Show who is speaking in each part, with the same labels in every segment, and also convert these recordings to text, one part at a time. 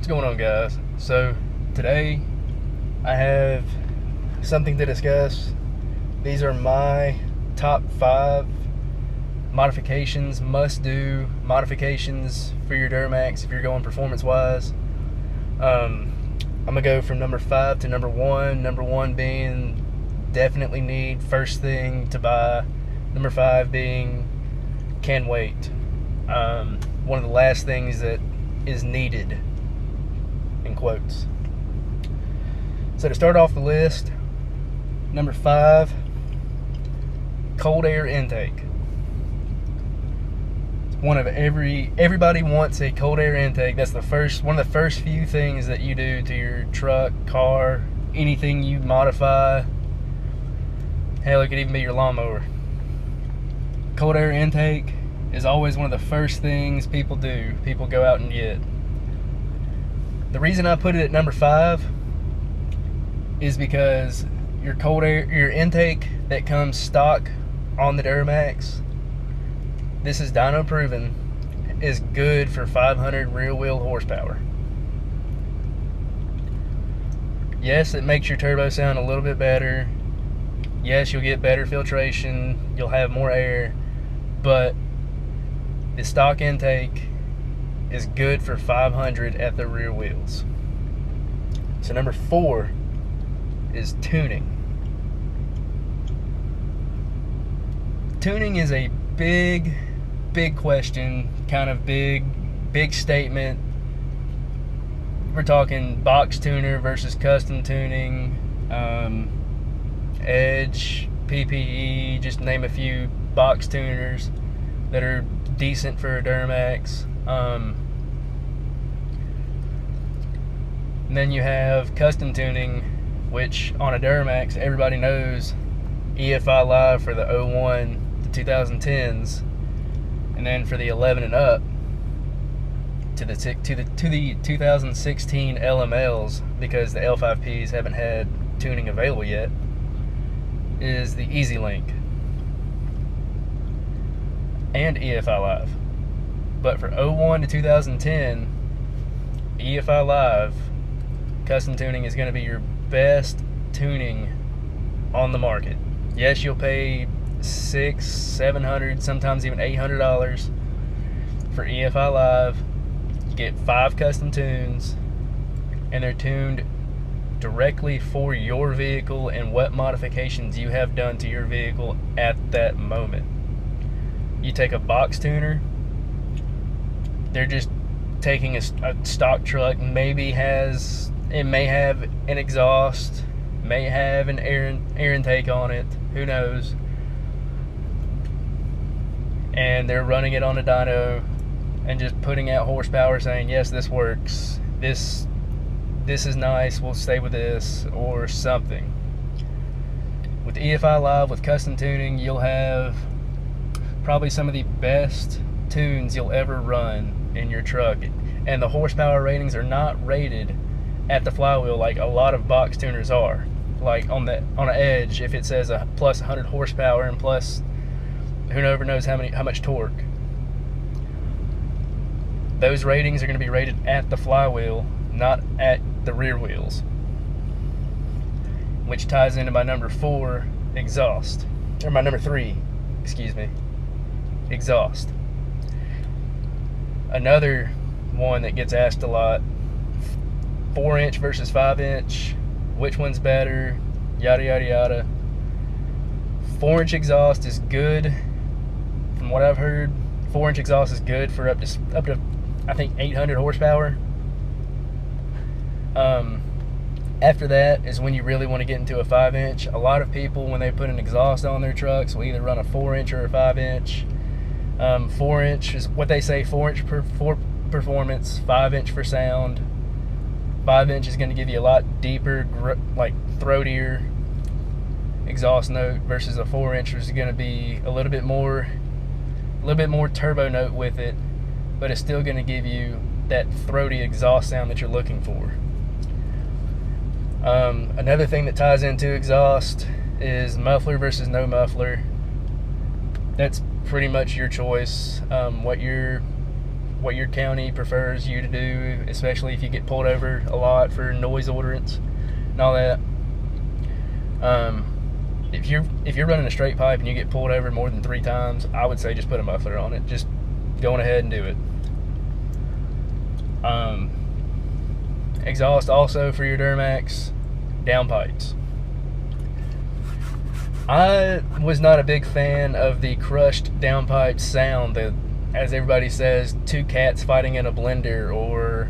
Speaker 1: What's going on, guys? So today I have something to discuss. These are my top 5 modifications, must-do modifications for your Duramax if you're going performance-wise. I'm gonna go from number 5 to number 1. Number 1 being definitely need, first thing to buy. Number 5 being can wait. One of the last things that is needed, in quotes. So to start off the list, number 5, cold air intake. Everybody wants a cold air intake. That's one of the first few things that you do to your truck, car, anything you modify. Hell, it could even be your lawnmower. Cold air intake is always one of the first things people do. People go out and get. The reason I put it at number 5 is because your intake that comes stock on the Duramax, this is dyno proven, is good for 500 rear wheel horsepower. Yes, it makes your turbo sound a little bit better. Yes, you'll get better filtration, you'll have more air, but the stock intake is good for 500 at the rear wheels. So number 4 is tuning. Tuning is a big question, kind of big statement. We're talking box tuner versus custom tuning, Edge, PPE, just name a few box tuners that are decent for a Duramax. And then you have custom tuning, which on a Duramax everybody knows EFI Live for the 01 to 2010s, and then for the 11 and up to the 2016 LMLs, because the L5Ps haven't had tuning available yet, is the Easy Link and EFI Live. But for 01 to 2010, EFI Live custom tuning is going to be your best tuning on the market. Yes, you'll pay $600, $700, sometimes even $800 for EFI Live. You get 5 custom tunes, and they're tuned directly for your vehicle and what modifications you have done to your vehicle at that moment. You take a box tuner, they're just taking a stock truck, may have an exhaust, may have an air intake on it, who knows, and they're running it on a dyno and just putting out horsepower, saying yes, this works, this is nice, we'll stay with this, or something. With EFI Live, with custom tuning, you'll have probably some of the best tunes you'll ever run in your truck, and the horsepower ratings are not rated at the flywheel like a lot of box tuners are. Like on an Edge, if it says a plus 100 horsepower and plus who knows how much torque, those ratings are going to be rated at the flywheel, not at the rear wheels, which ties into my number 4, exhaust, or my number 3, excuse me, exhaust. Another one that gets asked a lot, 4-inch versus 5-inch, which one's better, yada yada yada. 4-inch exhaust is good, from what I've heard. 4-inch exhaust is good for up to I think 800 horsepower. After that is when you really want to get into a 5-inch. A lot of people, when they put an exhaust on their trucks, will either run a 4-inch or a 5-inch. 4-inch is what they say, 4-inch for performance, 5-inch for sound. 5-inch is going to give you a lot deeper, like throatier exhaust note, versus a 4-inch is going to be a little bit more turbo note with it, but it's still going to give you that throaty exhaust sound that you're looking for. Another thing that ties into exhaust is muffler versus no muffler. That's pretty much your choice. What your what your county prefers you to do, especially if you get pulled over a lot for noise ordinance and all that. If you're running a straight pipe and you get pulled over more than 3 times, I would say just put a muffler on it. Just go on ahead and do it. Exhaust also for your Duramax, downpipes. I was not a big fan of the crushed downpipe sound that, as everybody says, 2 cats fighting in a blender or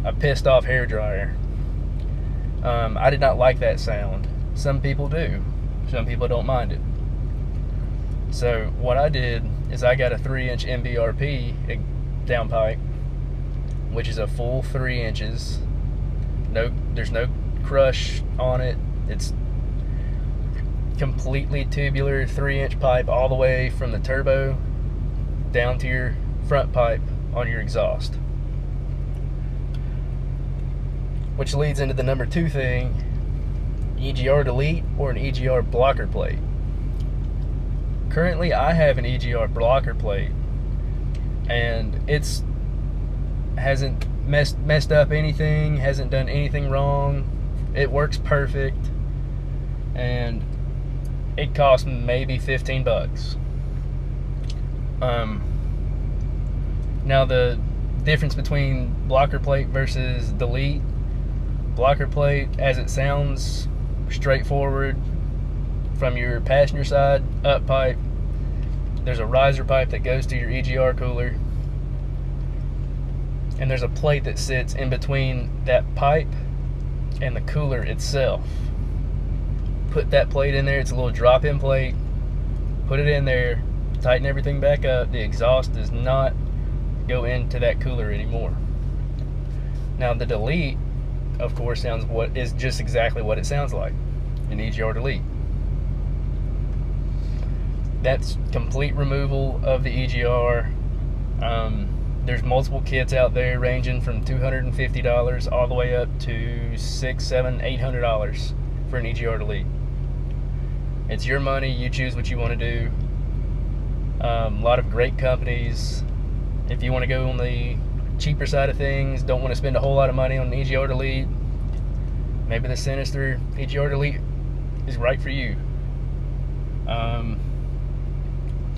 Speaker 1: a pissed off hairdryer. I did not like that sound. Some people do. Some people don't mind it. So what I did is I got a 3-inch MBRP downpipe, which is a full 3 inches. There's no crush on it. It's completely tubular 3-inch pipe all the way from the turbo down to your front pipe on your exhaust. Which leads into the number 2 thing, EGR Delete or an EGR blocker plate. Currently I have an EGR blocker plate, and it's hasn't messed up anything, hasn't done anything wrong. It works perfect, and it costs maybe 15 bucks. Now the difference between blocker plate versus delete: blocker plate, as it sounds, straightforward from your passenger side up pipe. There's a riser pipe that goes to your EGR cooler, and there's a plate that sits in between that pipe and the cooler itself. Put that plate in there. It's a little drop-in plate. Put it in there, tighten everything back up. The exhaust does not go into that cooler anymore. Now the delete, of course, is just exactly what it sounds like, an EGR delete. That's complete removal of the EGR. There's multiple kits out there ranging from $250 all the way up to $600, $700, $800 for an EGR delete. It's your money. You choose what you want to do. A lot of great companies. If you want to go on the cheaper side of things, don't want to spend a whole lot of money on an EGR delete, maybe the Sinister EGR delete is right for you.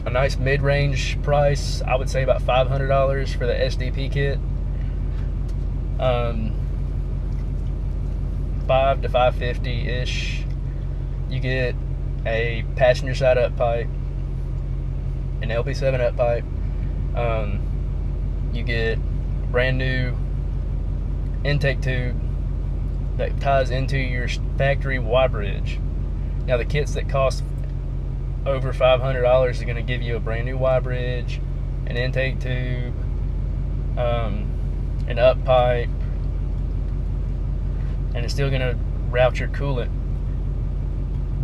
Speaker 1: A nice mid-range price, I would say about $500 for the SDP kit. $500 to $550-ish. You get a passenger side up pipe, an LB7 up pipe. You get brand new intake tube that ties into your factory Y bridge. Now the kits that cost over $500 are going to give you a brand new Y bridge, an intake tube, an up pipe, and it's still going to route your coolant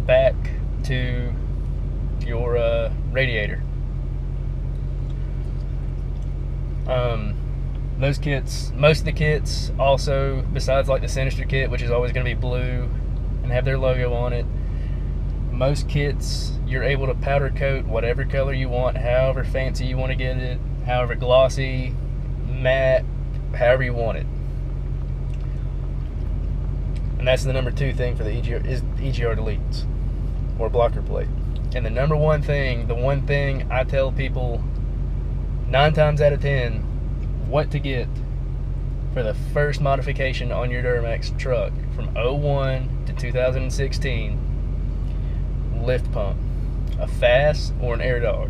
Speaker 1: back to your radiator. Those kits, most of the kits also, besides like the Sinister kit, which is always going to be blue and have their logo on it, most kits you're able to powder coat whatever color you want, however fancy you want to get it, however glossy, matte, however you want it. And that's the number 2 thing for the EGR, is EGR deletes or blocker plate. And the number 1 thing, the one thing I tell people 9 times out of 10 what to get for the first modification on your Duramax truck from 01 to 2016: lift pump, a fast or an air dog.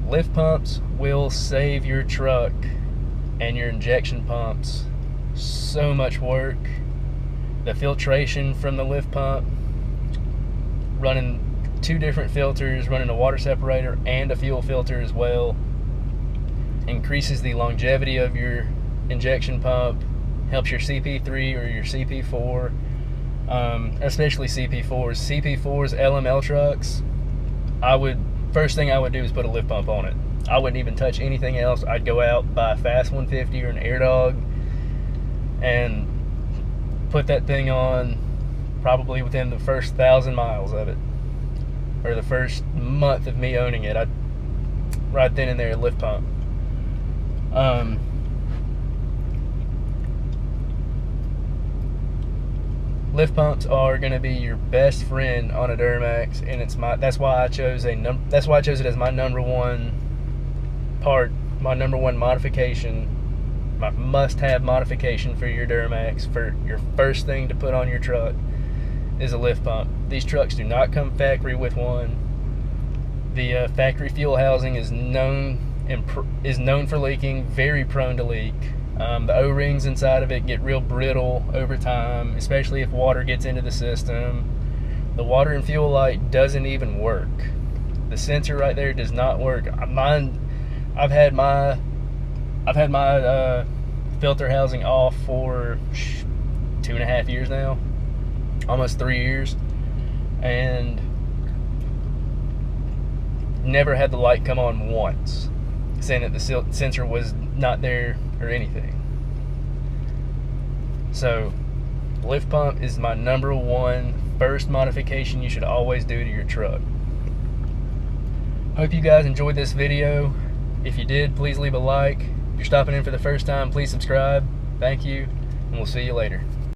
Speaker 1: Lift pumps will save your truck and your injection pumps so much work. The filtration from the lift pump, running 2 different filters, running a water separator and a fuel filter as well, increases the longevity of your injection pump, helps your CP3 or your CP4, especially CP4s. CP4s, LML trucks, first thing I would do is put a lift pump on it. I wouldn't even touch anything else. I'd go out, buy a fast 150 or an air dog, and put that thing on probably within the first 1,000 miles of it, or the first month of me owning it. right then and there, lift pump. Lift pumps are going to be your best friend on a Duramax, and that's why I chose it as my number one part, my number one modification, my must-have modification for your Duramax. For your first thing to put on your truck is a lift pump. These trucks do not come factory with one. The factory fuel housing is known for leaking, very prone to leak. The O-rings inside of it get real brittle over time, especially if water gets into the system. The water and fuel light doesn't even work. The sensor right there does not work. I've had my filter housing off for 2.5 years now, almost 3 years, and never had the light come on once, saying that the sensor was not there or anything. So lift pump is my number one first modification you should always do to your truck. Hope you guys enjoyed this video. If you did, please leave a like. If you're stopping in for the first time, please subscribe. Thank you, and we'll see you later.